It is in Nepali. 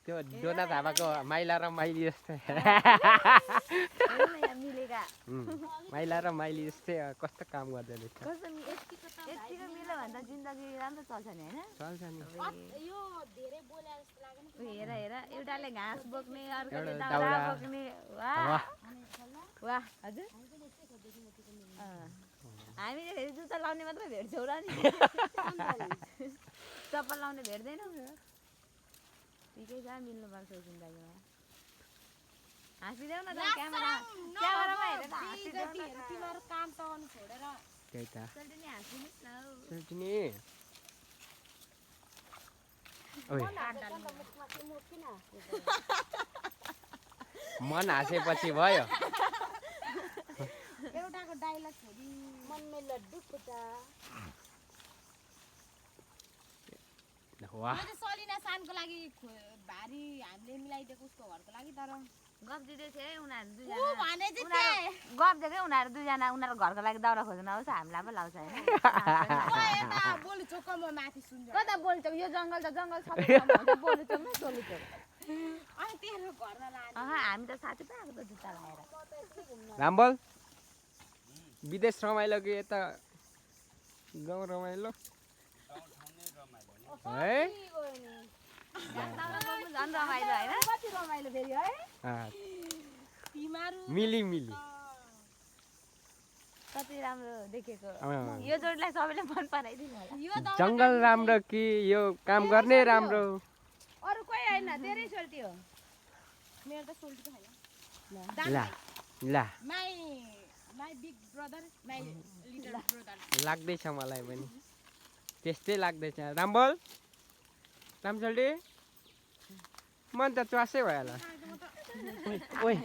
त्यो डोना थापाको माइला र माइली जस्तै माइला र माइली जस्तै कस्तो काम गर्दै रहेछ चल्छ नि हेर हेर एउटाले घाँस बोक्ने अर्कोले दाउरा बोक्ने वाह वाह हजुर हामीले फेरि जुत्ता लाउने मात्र भेट्छौँ र नि चप्पल लाउने भेट्दैनौँ ठिकै छ मिल्नुपर्छ जिन्दगीमा हाँसिदेऊ न त क्यामेरामा हेरेर हाँसिदेऊ न तिमीहरू काम सघाउनु छोडेर त्यही त चल्टिनी हाँसिनुहोस् न हौ चल्टिनी ओइ मन हाँसेपछि भयो एउटाको डाइलग छोडी मनमै लड्डु फुटा वाह सलिना सानको लागि भारी हामीले मिलाइदिएको उसको घरको लागि तर गफ दिँदै थियो है उनीहरू दुईजना गफ दिएकै उनीहरू दुईजना उनीहरू घरको लागि दाउरा खोज्न आउँछ हामीलाई पो लाउँछ होइन कता बोल्छौ यो जङ्गल त जङ्गल सबै बोल्छौँ न सोलुचोक हामी त साथी पो आएको त जुत्ता लगाएर रामबल विदेश रमाइलो कि यता गाउँ रमाइलो है झन् रमाइलो होइन कति रमाइलो फेरि है मिली मिली कति राम्रो देखेको यो जोडलाई सबैले मन पराइदिनु होला जङ्गल राम्रो कि यो काम गर्ने राम्रो अरू कोही होइन तेरै सोल्टी हो मेरो त सोल्टी छैन ला ला my big brother my little brother लाग्दैछ मलाई पनि त्यस्तै लाग्दैछ रामबल रामचल्डी मन त च्वासै भयो होला ओइ